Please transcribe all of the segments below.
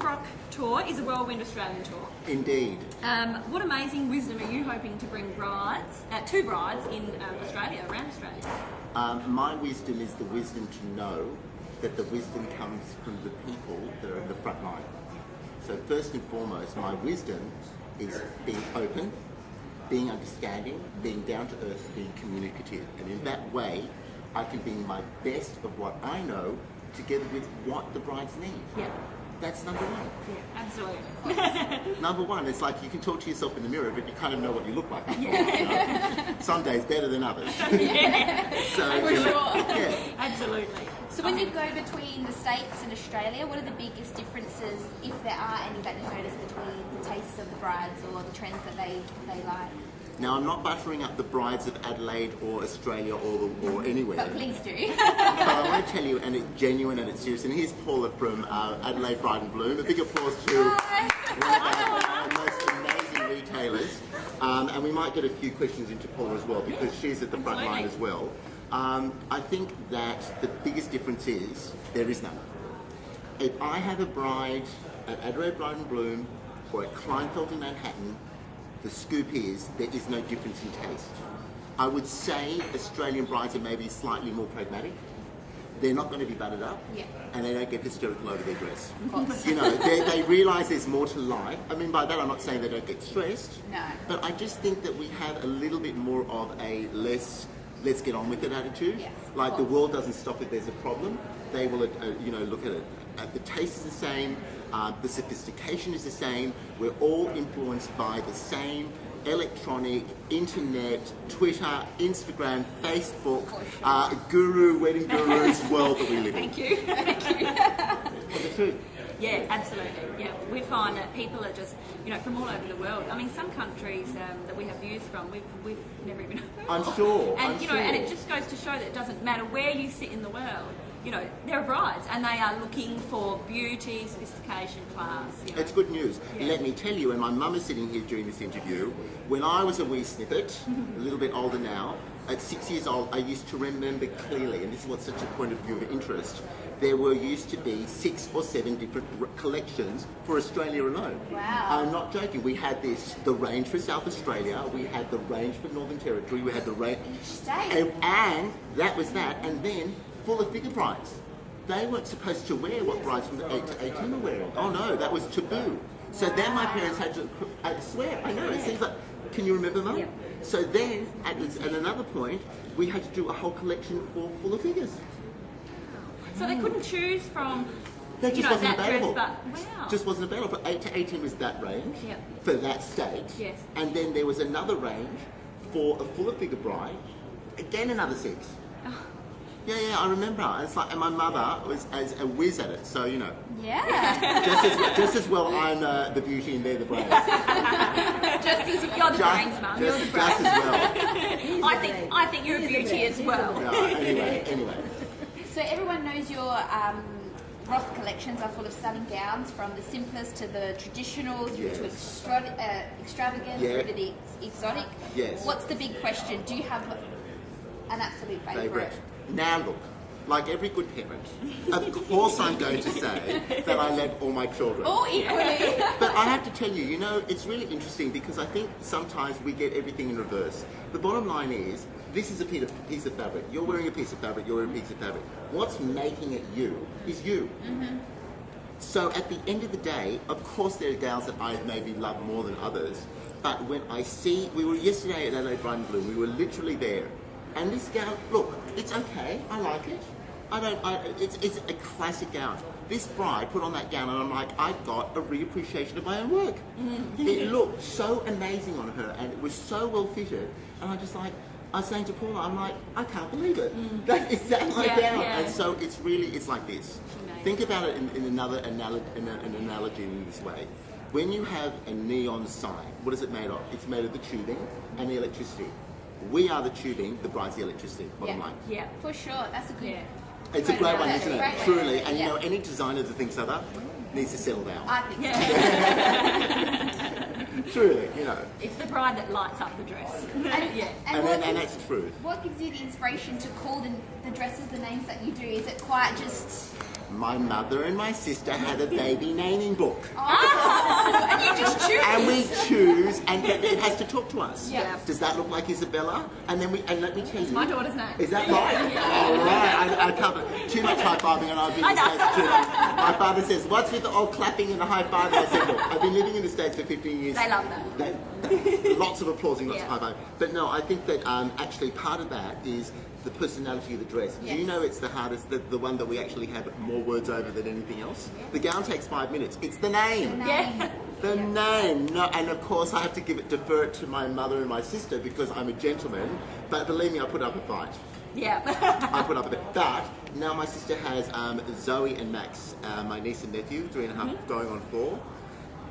Frock tour is a whirlwind Australian tour. Indeed. What amazing wisdom are you hoping to bring to brides in Australia, around Australia? My wisdom is the wisdom to know that the wisdom comes from the people that are in the front line. So first and foremost, my wisdom is being open, being understanding, being down to earth, being communicative. And in that way, I can bring my best of what I know together with what the brides need. Yeah. That's number one. Yeah, absolutely. Number one, it's like you can talk to yourself in the mirror, but you kind of know what you look like. Yeah. Some days better than others. Yeah. So, For sure. Yeah. Absolutely. So when you go between the States and Australia, what are the biggest differences, if there are any, that you notice between the tastes of the brides or the trends that they like? Now, I'm not buttering up the brides of Adelaide or Australia or anywhere. But please do. But I want to tell you, and it's genuine and it's serious. And here's Paula from Adelaide Bride and Bloom. A big applause to one of our most amazing retailers. And we might get a few questions into Paula as well, because she's at the front line as well. I think that the biggest difference is there is none. If I have a bride at Adelaide Bride and Bloom or at Kleinfeld in Manhattan, the scoop is there is no difference in taste. I would say Australian brides are maybe slightly more pragmatic. They're not going to be buttered up, and they don't get hysterical over their dress. You know, they realise there's more to life. I mean, by that I'm not saying they don't get stressed. No. But I just think that we have a little bit more of a let's get on with it attitude. Yes, like the world doesn't stop if there's a problem. They will, look at it. The taste is the same. The sophistication is the same. We're all influenced by the same electronic, internet, Twitter, Instagram, Facebook, wedding gurus world that we live in. Thank you. Thank you. But the truth. Yeah, absolutely. Yeah, we find that people are just, from all over the world. I mean, some countries that we have views from, we've never even heard of. I'm sure. And and it just goes to show that it doesn't matter where you sit in the world. There are brides, and they are looking for beauty, sophistication, class. It's good news. Yeah. Let me tell you, and my mum is sitting here during this interview, when I was a wee snippet, a little bit older now, at 6 years old, I used to remember clearly, and this is what's such a point of view of interest, there used to be 6 or 7 different collections for Australia alone. Wow. I'm not joking. We had the range for South Australia, we had the range for Northern Territory, we had the range... Each state. And that was that, and then full of figure brides. They weren't supposed to wear what brides from 8 to 18 were wearing. Oh no, that was taboo. So then my parents had to, I swear, I know, it seems like, can you remember, Mum? Yep. So then, at another point, we had to do a whole collection for full of figures. So they couldn't choose from, That just wasn't that available. dress, but wow. Just wasn't available. For 8 to 18 was that range, Yep. for that state. Yes. And then there was another range for a full of figure bride, again another 6. Yeah, I remember. It's like, and my mother was as a whiz at it, so Yeah. just as well I'm the beauty and they're the brains. Just as you're the brains, Mum. You're the Just brains. as well. I think you're a beauty as well. No, anyway. So everyone knows your Roth collections are full of stunning gowns, from the simplest to the traditional, through to extravagant, Yeah. through to the exotic. Yes. What's the big question? Do you have an absolute favourite? Now look, like every good parent, of course I'm going to say that I led all my children. Oh, equally. But I have to tell you, it's really interesting because I think sometimes we get everything in reverse. The bottom line is, this is a piece of fabric. You're wearing a piece of fabric, you're wearing a piece of fabric. What's making it you is you. Mm-hmm. So at the end of the day, of course there are gals that I maybe love more than others, but when I see, we were yesterday at Adelaide Bride and Bloom, we were literally there. And this gown, look, it's okay, I like it. It's a classic gown. This bride put on that gown and I'm like, I got a reappreciation of my own work. Mm-hmm. It looked so amazing on her and it was so well fitted. And I was saying to Paula, I'm like, I can't believe it. That is that my gown. Yeah. And so it's like this. Amazing. Think about it in another analogy in this way. When you have a neon sign, what is it made of? It's made of the tubing and the electricity. We are the tubing, the bride's the electricity, bottom line. Yeah. For sure. That's a good... Yeah. It's a great one, That's isn't a it? great one. Truly. And Yeah. any designer that thinks other needs to settle down. I think so. Truly, It's the bride that lights up the dress. Yeah. And that's true. What gives you the inspiration to call the dresses the names that you do? Is it quite just My mother and my sister had a baby naming book. And you just choose. And we choose, and it has to talk to us. Yeah. Does that look like Isabella? And then let me tell you. My daughter's name. Is that right? All right. I can't. Too much high fiving, and I've been in the States too long. My father says, "What's with the old clapping and the high five?" I said, "Look, I've been living in the States for 15 years. They love that. Lots of applauding, lots of Yeah. high fiving. But no, I think that actually part of that is the personality of the dress. Yes. Do you know it's the hardest, the one that we actually have more words over than anything else? The gown takes 5 minutes. It's the name. Yeah. The name. No, and of course I have to defer it to my mother and my sister because I'm a gentleman. But believe me, I put up a fight. Yeah. I put up a bit. But now my sister has Zoe and Max, my niece and nephew, 3.5 going on 4.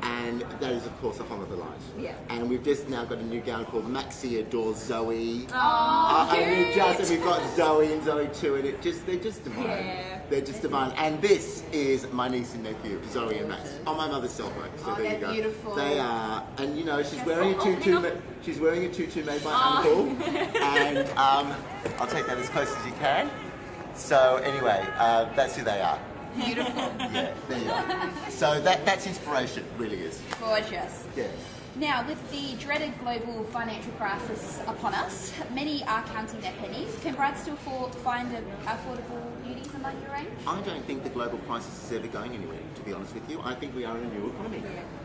And that is, of course, a home of the light. Yeah. And we've just now got a new gown called Maxie Adores Zoe. Oh, and we've got Zoe and Zoe too, and they're just divine. Yeah. They're just divine. And this is my niece and nephew, Zoe and Max, on my mother's cell phone. So there you they're go. beautiful. They are, and you know, she's wearing a tutu. She's wearing a tutu made by Uncle, and I'll take that as close as you can. So anyway, that's who they are. Beautiful. Yeah, there you are. So that's inspiration, really is. Gorgeous. Yeah. Now, with the dreaded global financial crisis upon us, many are counting their pennies. Can brides still find affordable beauties among your range? I don't think the global crisis is ever going anywhere, to be honest with you. I think we are in a new economy.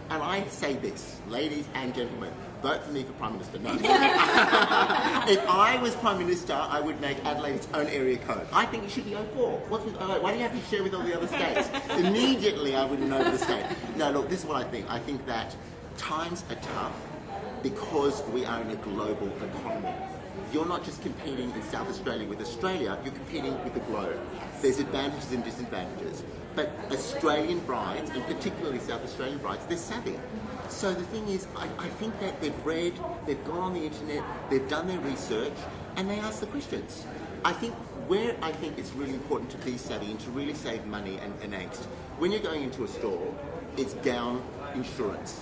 And I say this, ladies and gentlemen, vote for me for Prime Minister. No. If I was Prime Minister, I would make Adelaide its own area code. I think it should be 04. What's with 08? Why do you have to share with all the other states? Immediately I wouldn't know the state. No, look, this is what I think. I think that times are tough because we are in a global economy. You're not just competing in South Australia with Australia, you're competing with the globe. There's advantages and disadvantages. But Australian brides, and particularly South Australian brides, they're savvy. So the thing is, I think that they've read, they've gone on the internet, they've done their research, and they ask the questions. I think it's really important to be savvy and to really save money and angst. When you're going into a store, it's gown insurance.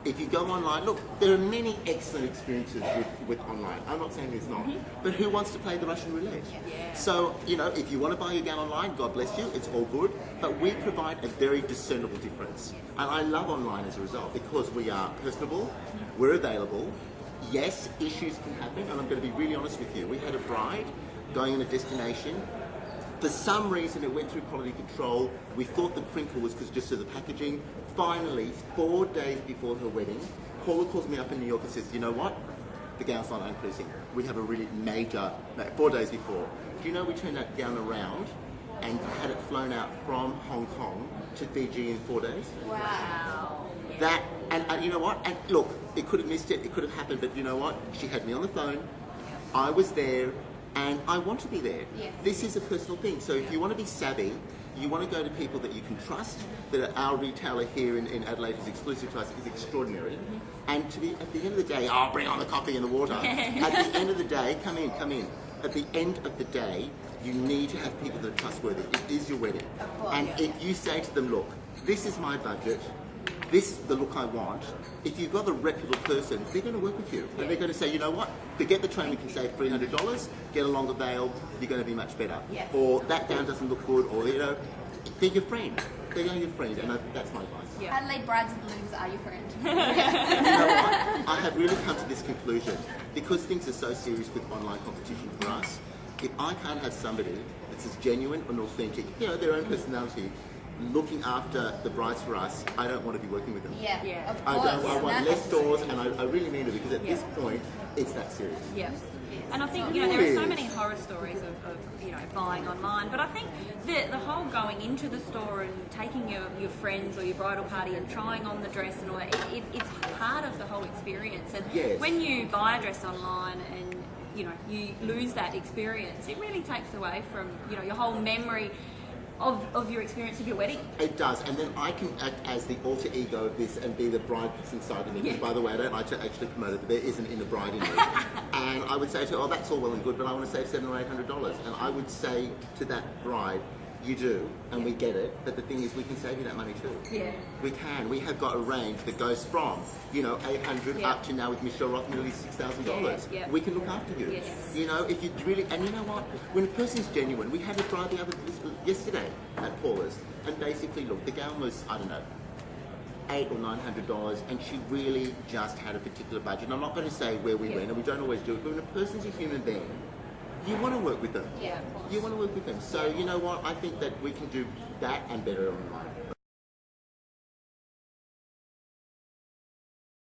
If you go online, look, there are many excellent experiences with online. I'm not saying there's not, but who wants to play the Russian roulette? Yeah. So, you know, if you want to buy your gown online, God bless you, it's all good, but we provide a very discernible difference. And I love online as a result because we are personable, we're available. Yes, issues can happen, and I'm going to be really honest with you. We had a bride going on a destination. For some reason, it went through quality control. We thought the crinkle was just of the packaging. Finally, 4 days before her wedding, Paula calls me up in New York and says, you know what? The gown's not increasing. We have a really major, 4 days before. Do you know we turned that gown around and had it flown out from Hong Kong to Fiji in 4 days? Wow. That, and you know what? And look, it could have missed it, it could have happened, but you know what? She had me on the phone. I was there. And I want to be there. Yes. This is a personal thing. So if you want to be savvy, you want to go to people that you can trust, that our retailer here in Adelaide is exclusive to us, is extraordinary. And at the end of the day, bring on the coffee and the water. At the end of the day, come in. At the end of the day, you need to have people that are trustworthy. It is your wedding. Of course. And if you say to them, look, this is my budget, this is the look I want. If you've got a reputable person, they're going to work with you. And they're going to say, you know what, to get the train we can save $300, get a longer veil, you're going to be much better. Yes. Or that gown doesn't look good, or, you know, they're your friend. They're your friend, and that's my advice. Yeah. Adelaide brides and balloons are your friend. You know what, I have really come to this conclusion. Because things are so serious with online competition for us, if I can't have somebody that's as genuine and authentic, you know, their own personality, looking after the brides for us, I don't want to be working with them. Yeah, Yeah. of I course. want less stores, and I really mean it, because at this point, it's that serious. Yeah. And I think, you know, there are so many horror stories of you know, buying online, but I think the whole going into the store and taking your friends or your bridal party and trying on the dress and all that, it's part of the whole experience. And Yes. when you buy a dress online and, you know, you lose that experience, it really takes away from, you know, your whole memory of your experience of your wedding. It does, and then I can act as the alter ego of this and be the bride that's inside of me. Because, by the way, I don't like to actually promote it, but there isn't in the bride in me. And I would say to her, that's all well and good, but I want to save $700 or $800. And I would say to that bride, You do, and we get it. But the thing is, we can save you that money too. Yeah. We can. We have got a range that goes from, $800 up to now with Michelle Roth nearly $6,000. Yeah. We can look after you. Yes. If you really, and you know what? When a person's genuine, we had a drive yesterday at Paula's, and basically, look, the gown was, I don't know, $800 or $900, and she really just had a particular budget. And I'm not going to say where we went, and we don't always do it, but when a person's a human being, you want to work with them. Yeah, of course. You want to work with them. So you know what? I think that we can do that and better online.